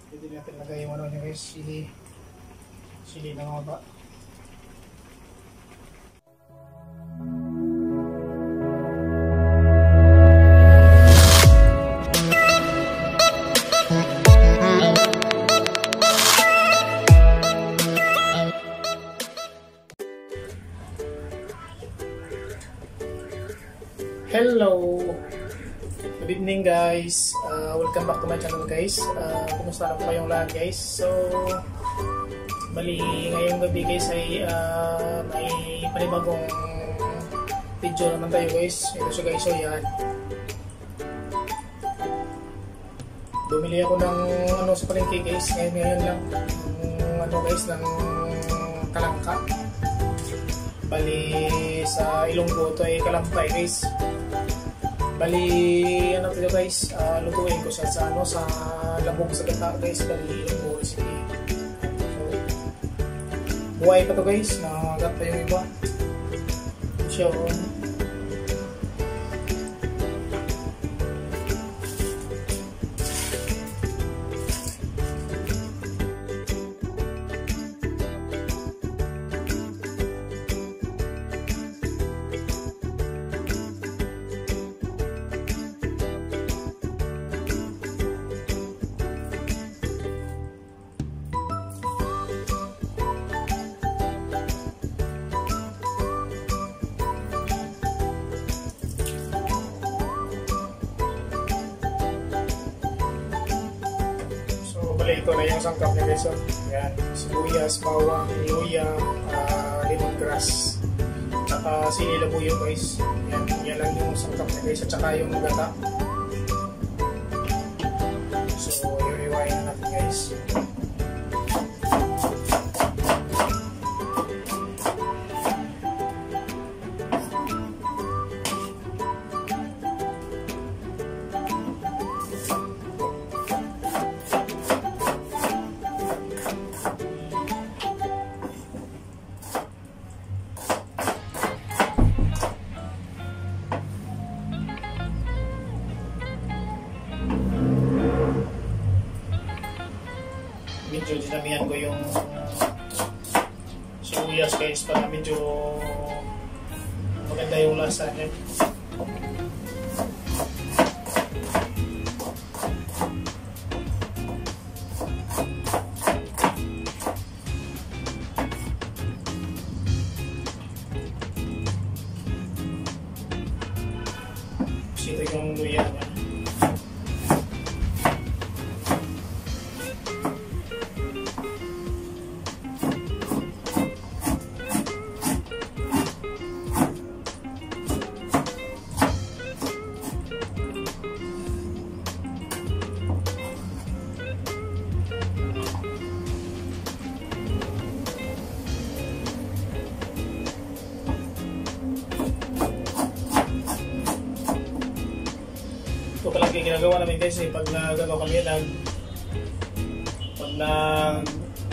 Pwede natin lagay yung ano niya guys, sili na nga ba. Hello! Good evening guys! Welcome back to my channel guys. Kumusta na po kayong lahat guys? So, bali ngayong gabi guys ay may panibagong video naman tayo guys. Ito siya guys, so yan. Bumili ako ng ano sa palengke guys. Ngayon lang. Ano guys, ng kalangka. Bali sa Ilonggo ito ay kalampay guys. Bali ano ito guys, lutuin ko sa ano sa labong sa gata guys. Bali Ilonggo recipe. So, buhay pa to guys, nakagat pa yung iba. So, ito na yung sangkap niya guys. Yan, sibuyas, bawang, luya, lemongrass, tsaka sili labuyo guys. Yan lang yung sangkap niya guys, at tsaka yung gata. So, i-rewind na natin guys. Medyo dinamihan ko yung sibuyas guys para medyo maganda yung lasa niya. Ito yung luya niya. Ito talaga yung ginagawa namin guys pag nagagawa kami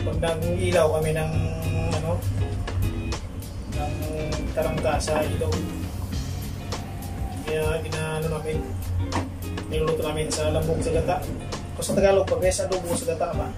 pag nag-ilaw kami ng ano ng tarangka sa ilaw. Kaya ginano namin, niluluto namin sa lambong sa gata. Kung sa Tagalog pa guys, adobo sa gata ba?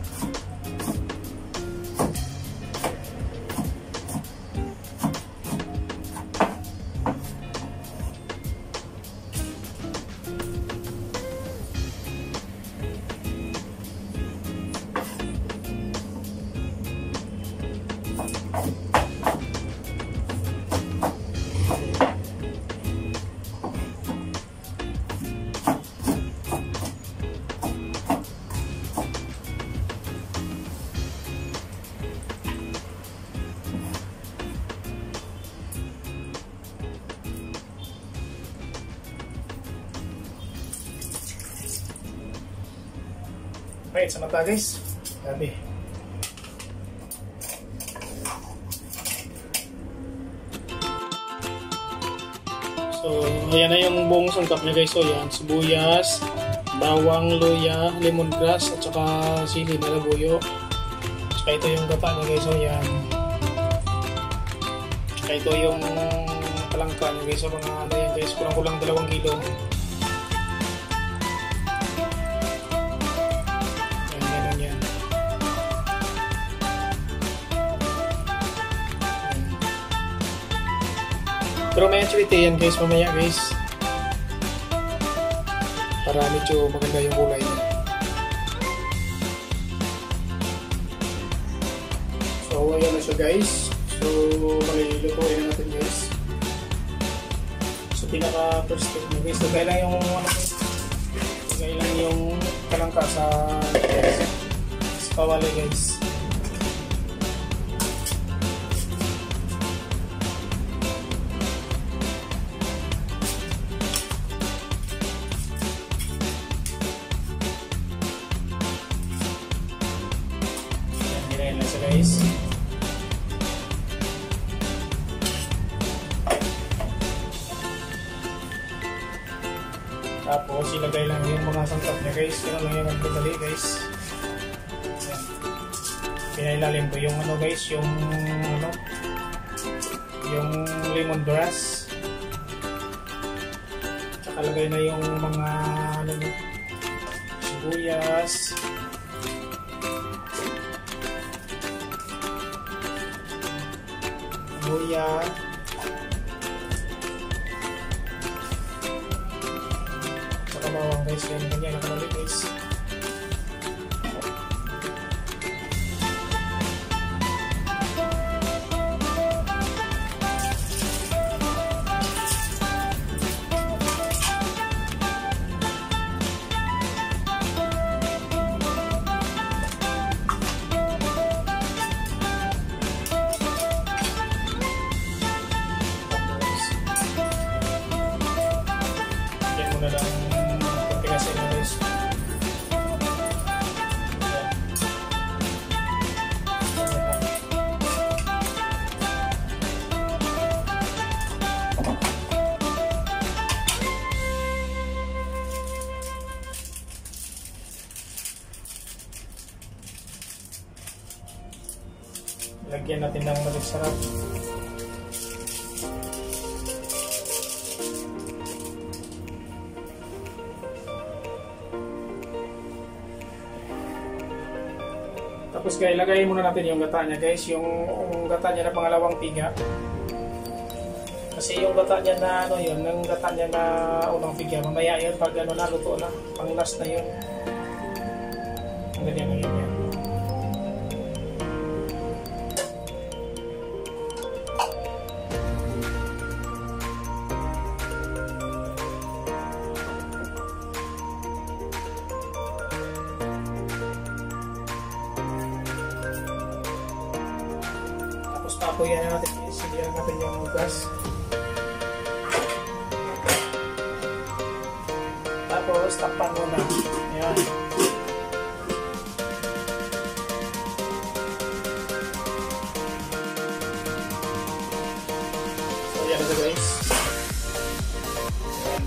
Right, sa mata guys. Grabe. So, ayan na yung buong sangkap niya guys. So, yan, sibuyas, bawang, luya, lemongrass, at saka sili na labuyo. Tsaka ito yung gata niya guys. So, yan. Tsaka ito yung palangka niya guys. So, mga ano yan guys. Kulang-kulang 2 kilo. Yan, ganun yan. Pero may acuity yan guys, mamaya guys. Para medyo maganda yung kulay niya. So ayan na siya guys. So malulutuin na natin guys. So pinaka first step mo guys, lagay lang yung kalangka sa kawali guys. Hirayin lang siya guys. Tapos ilagay lang yung mga sangkap niya guys. Yun lang yung nagpadali guys. Ayan. Pinailalim ko yung ano guys, yung lemongrass. Tsaka lagay na yung mga sibuyas. Luya. Bawang guys, ganyan nakalagay guys. Yan muna lang kasi na guys. Lagyan natin ng magsarap. Tapos guys, ilagay muna natin yung gata niya guys, yung gata niya na pangalawang piga. Kasi yung gata niya na yung gata niya na unang piga, mamaya yun pag na luto na, pang last na yun. Ang ganyan na yun yan. Tapuyan na natin, silihan natin yung gas. Tapos takpan muna. Ayan. So yan na guys. Ayan.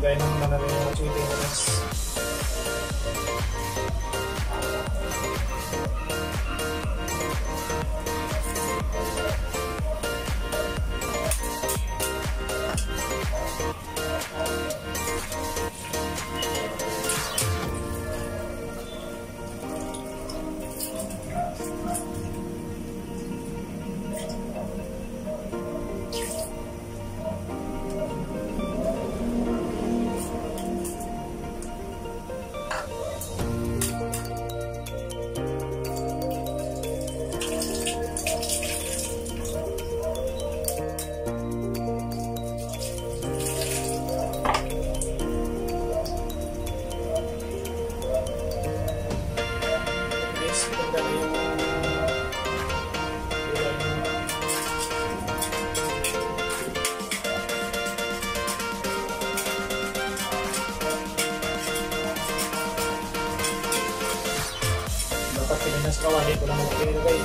Gaya naman na namin yung acuity na guys. Pilinas kawali ko naman ito ilagay.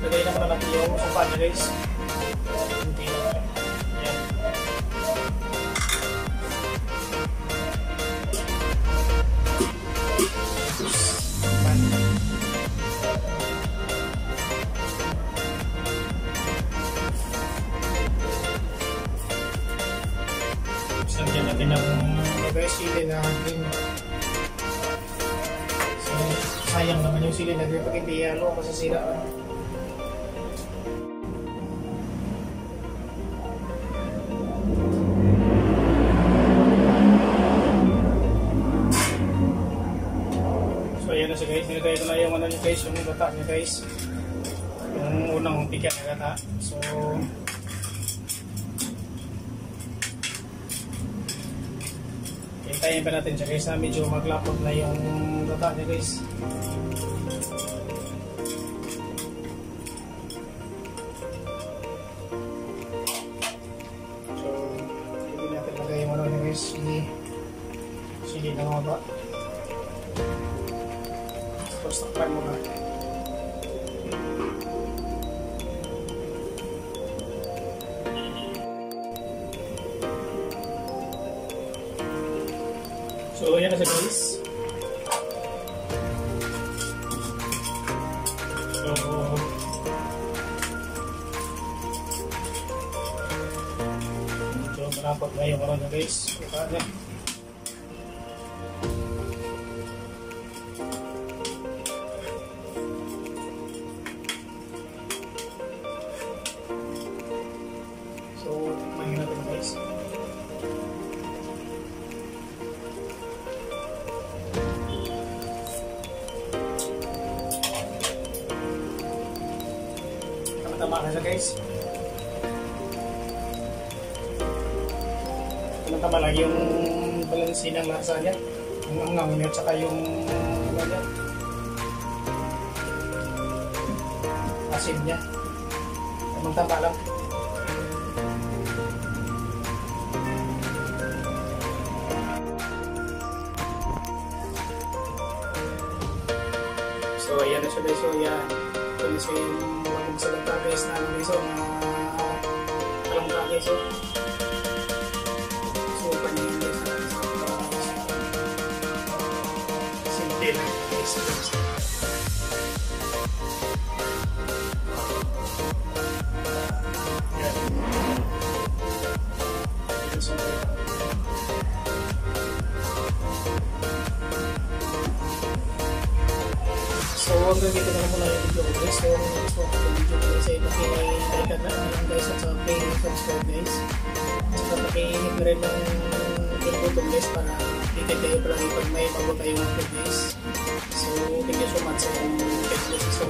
Lagay naman natin yung sopa niya guys. Hindi lang. Ayan. Lagyan natin natin ng guys, sili na green. So, sayang naman yung sili na green pag hindi yalo, masasira. So, ayan na siya guys. Nilagay ko na yung ano niya guys, yung gata niya guys. Yung unang pikat na gata. So, hintayin pa natin siya guys na medyo maglapot na yung gata niya guys. So, hindi natin lagay yung ano niya guys. Sili na nga ba. Tapos takpan mo na. So, ayan na siya guys. So, malapot na yung ano niya guys. Kaya. So, tingnan natin guys. Tama na siya guys. Tama lang yung balansi ng lasa niya. Yung angang niya at saka yung asin niya. Tama lang. So ayan na siya guys. So yan. Ito na siya yung magsalita guys na ano guys. So kalangka guys. So panyin guys. Simple na guys. Yan. So hanggang dito na lang muna yung video ko guys. So gusto ko yung video ko guys ay paki-like na lang guys at saka subscribe guys. At saka paki-hit na rin ng button guys para updated kayo palagi pag may bago tayong upload guys. So thank you so much sa yung guys. So